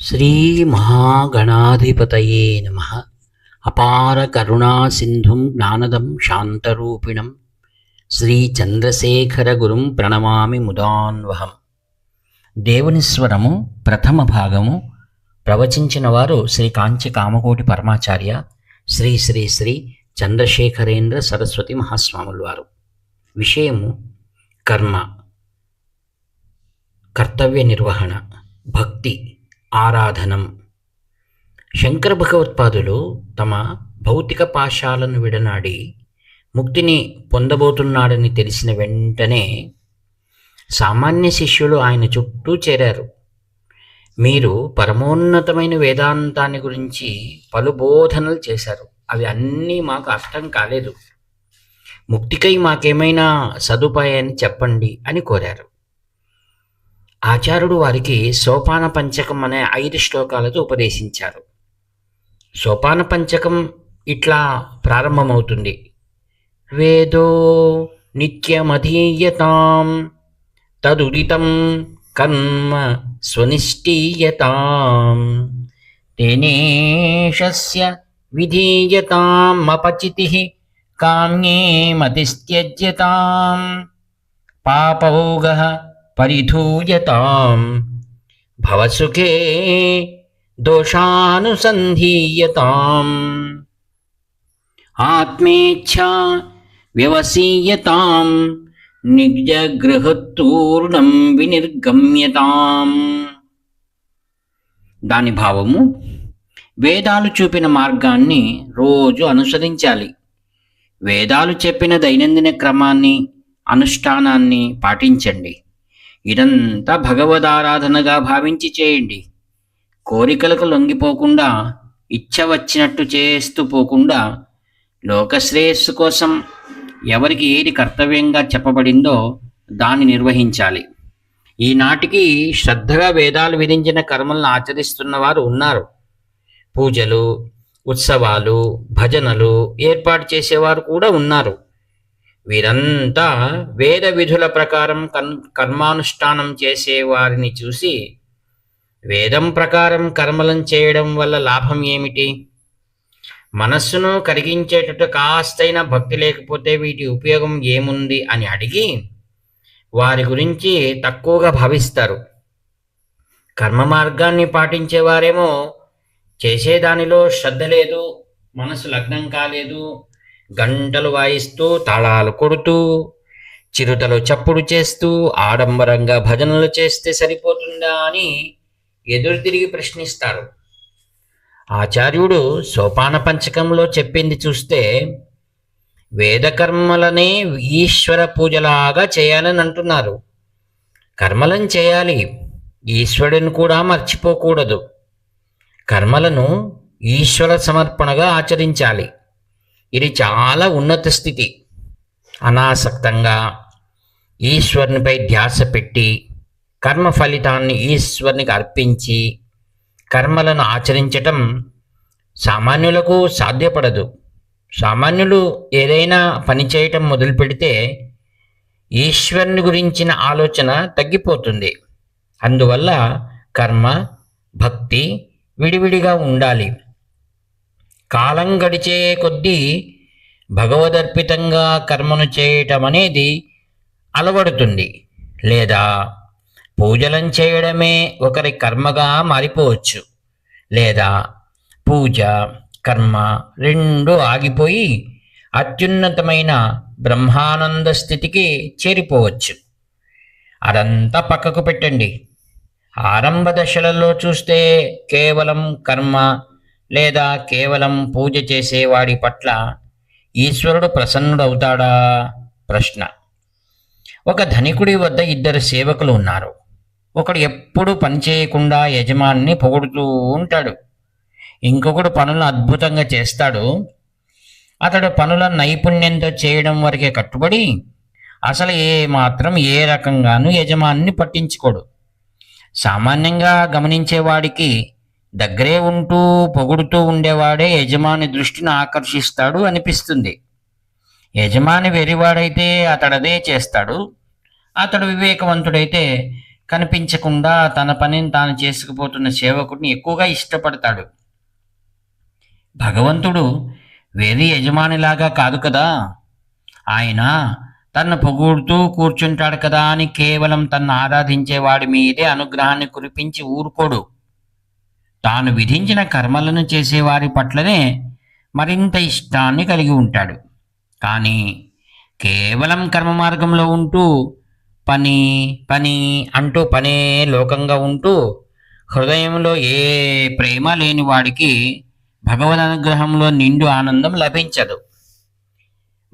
శ్రీ మహాగణాధిపతయే నమః. అపార కరుణా సింధుం జ్ఞానదం శాంతరూపిణం శ్రీ చంద్రశేఖర గురుం ప్రణమామి ముదాన్వహం. దేవుని స్వరము ప్రథమ భాగము ప్రవచించిన వారు శ్రీ కాంచి కామకోటి పరమాచార్య శ్రీ శ్రీ శ్రీ చంద్రశేఖరేంద్ర సరస్వతి మహాస్వాముల వారు. విషయము కర్మ, కర్తవ్య నిర్వహణ, భక్తి, ఆరాధనం. శంకర భగవత్పాదులు తమ భౌతిక పాశాలను విడనాడి ముక్తిని పొందబోతున్నాడని తెలిసిన వెంటనే సామాన్య శిష్యులు ఆయన చుట్టూ చేరారు. మీరు పరమోన్నతమైన వేదాంతాన్ని గురించి పలు బోధనలు చేశారు, అవి అన్నీ మాకు అర్థం కాలేదు. ముక్తికై మాకేమైనా సదుపాయాన్ని చెప్పండి అని కోరారు. ఆచార్యుడు వారికి సోపాన పంచకం అనే 5 శ్లోకాలతో ఉపదేశించారు. సోపాన పంచకం ఇట్లా ప్రారంభమవుతుంది: వేదో నిత్యమధీయతాం తదుదితం కర్మ స్వనిష్ఠీయతాం తేనేషస్య విధీయతాం అపచితిః కామ్యే మతిస్త్యజ్యతాం పాపౌగః పరిధూయతాం భవసుఖే దోషానుసంధీయతాం ఆత్మేచ్ఛా వ్యవసీయతాం నిజగృహత్తూర్ణం వినిర్గమ్యతాం. దాని భావము: వేదాలు చూపిన మార్గాన్ని రోజు అనుసరించాలి. వేదాలు చెప్పిన దైనందిన క్రమాన్ని, అనుష్ఠానాన్ని పాటించండి. ఇదంతా భగవదారాధనగా భావించి చేయండి. కోరికలకు లొంగిపోకుండా, ఇచ్చ వచ్చినట్టు చేస్తూ పోకుండా, లోకశ్రేయస్సు కోసం ఎవరికి ఏది కర్తవ్యంగా చెప్పబడిందో దాన్ని నిర్వహించాలి. ఈనాటికి శ్రద్ధగా వేదాలు విధించిన కర్మలను ఆచరిస్తున్న వారు ఉన్నారు. పూజలు, ఉత్సవాలు, భజనలు ఏర్పాటు చేసేవారు కూడా ఉన్నారు. వీరంతా వేద విధుల ప్రకారం కర్మానుష్ఠానం చేసేవారిని చూసి, వేదం ప్రకారం కర్మలను చేయడం వల్ల లాభం ఏమిటి? మనస్సును కరిగించేటట్టు కాస్తైనా భక్తి లేకపోతే వీటి ఉపయోగం ఏముంది అని అడిగి వారి గురించి తక్కువగా భావిస్తారు. కర్మ మార్గాన్ని పాటించేవారేమో చేసేదానిలో శ్రద్ధ లేదు, మనసు లగ్నం కాలేదు, గంటలు వాయిస్తూ, తాళాలు కొడుతూ, చిరుతలు చప్పుడు చేస్తూ ఆడంబరంగా భజనలు చేస్తే సరిపోతుందా అని ఎదురు తిరిగి ప్రశ్నిస్తారు. ఆచార్యుడు సోపాన పంచకంలో చెప్పింది చూస్తే వేదకర్మలనే ఈశ్వర పూజలాగా చేయాలని అంటున్నారు. కర్మలను చేయాలి, ఈశ్వరుని కూడా మర్చిపోకూడదు. కర్మలను ఈశ్వర సమర్పణగా ఆచరించాలి. ఇది చాలా ఉన్నత స్థితి. అనాసక్తంగా ఈశ్వరునిపై ధ్యాస పెట్టి కర్మ ఫలితాన్ని ఈశ్వరునికి అర్పించి కర్మలను ఆచరించటం సామాన్యులకు సాధ్యపడదు. సామాన్యులు ఏదైనా పని చేయటం మొదలు పెడితే ఈశ్వరుని గురించిన ఆలోచన తగ్గిపోతుంది. అందువల్ల కర్మ, భక్తి విడివిడిగా ఉండాలి. కాలం గడిచే కొద్దీ భగవదర్పితంగా కర్మను చేయటం అనేది అలవడుతుంది. లేదా పూజలను చేయడమే ఒకరి కర్మగా మారిపోవచ్చు. లేదా పూజ, కర్మ రెండు ఆగిపోయి అత్యున్నతమైన బ్రహ్మానంద స్థితికి చేరిపోవచ్చు. అదంతా పక్కకు పెట్టండి. ఆరంభ దశలలో చూస్తే కేవలం కర్మ లేదా కేవలం పూజ చేసేవాడి పట్ల ఈశ్వరుడు ప్రసన్నుడవుతాడా? ప్రశ్న. ఒక ధనికుడి వద్ద 2 సేవకులు ఉన్నారు. ఒకడు ఎప్పుడు పని చేయకుండా యజమానిని పొగుడుతూ ఉంటాడు. ఇంకొకడు పనులు అద్భుతంగా చేస్తాడు. అతడు పనుల నైపుణ్యంతో చేయడం వరకే కట్టుబడి అసలు ఏ రకంగానూ యజమానిని పట్టించుకోడు. సామాన్యంగా గమనించేవాడికి దగ్గరే ఉంటూ పొగుడుతూ ఉండేవాడే యజమాని దృష్టిని ఆకర్షిస్తాడు అనిపిస్తుంది. యజమాని వెరివాడైతే అతడదే చేస్తాడు. అతడు వివేకవంతుడైతే కనిపించకుండా తన పనిని తాను చేసుకుపోతున్న సేవకుడిని ఎక్కువగా ఇష్టపడతాడు. భగవంతుడు వేరే యజమానిలాగా కాదు కదా. ఆయన తన్ను పొగుడుతూ కూర్చుంటాడు కదా అని కేవలం తన్ను ఆరాధించే వాడి మీదే అనుగ్రహాన్ని కురిపించి ఊరుకోడు. తాను విధించిన కర్మలను చేసేవారి పట్లనే మరింత ఇష్టాన్ని కలిగి ఉంటాడు. కానీ కేవలం కర్మ మార్గంలో ఉంటూ పని పని అంటూ పనే లోకంగా ఉంటూ హృదయంలో ఏ ప్రేమ లేని వాడికి భగవద్ అనుగ్రహంలో నిండు ఆనందం లభించదు.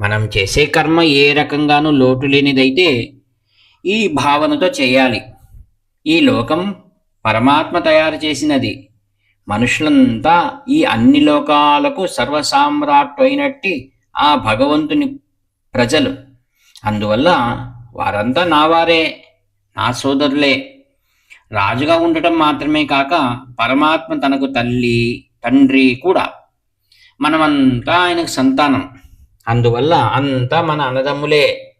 మనం చేసే కర్మ ఏ రకంగానూ లోటు లేనిదైతే ఈ భావనతో చేయాలి. ఈ లోకం పరమాత్మ తయారు చేసినది. మనుషులంతా ఈ అన్ని లోకాలకు సర్వసామ్రాట్టు అయినట్టి ఆ భగవంతుని ప్రజలు. అందువల్ల వారంతా నావారే, నా సోదరులే. రాజుగా ఉండటం మాత్రమే కాక పరమాత్మ తనకు తల్లి తండ్రి కూడా. మనమంతా ఆయనకు సంతానం. అందువల్ల అంతా మన అన్నదమ్ములే.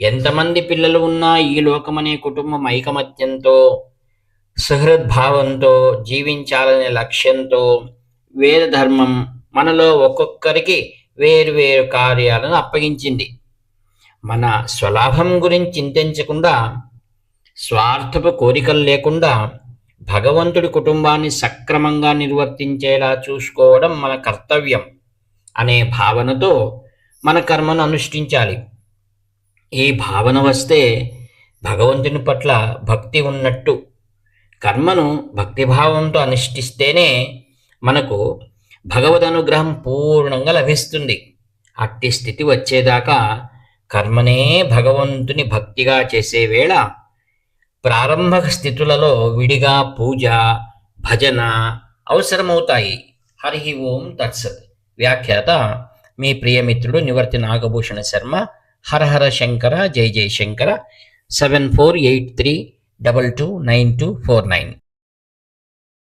ఎంతమంది పిల్లలు ఉన్నా ఈ లోకమనే కుటుంబం ఐకమత్యంతో సుహృద్భావంతో జీవించాలనే లక్ష్యంతో వేద ధర్మం మనలో ఒక్కొక్కరికి వేరు కార్యాలను అప్పగించింది. మన స్వలాభం గురించి చింతించకుండా, స్వార్థపు కోరికలు లేకుండా భగవంతుడి కుటుంబాన్ని సక్రమంగా నిర్వర్తించేలా చూసుకోవడం మన కర్తవ్యం అనే భావనతో మన కర్మను అనుష్ఠించాలి. ఈ భావన వస్తే భగవంతుని పట్ల భక్తి ఉన్నట్టు. కర్మను భక్తిభావంతో అనుష్ఠిస్తేనే మనకు భగవద్ అనుగ్రహం పూర్ణంగా లభిస్తుంది. అట్టి స్థితి వచ్చేదాకా కర్మనే భగవంతుని భక్తిగా చేసే వేళ ప్రారంభ స్థితులలో విడిగా పూజ భజన అవసరమవుతాయి. హరి ఓం తత్సత్. వ్యాఖ్యాత మీ ప్రియమిత్రుడు నివర్తి నాగభూషణ శర్మ. హర హర శంకర, జై జై శంకర. 7483229249.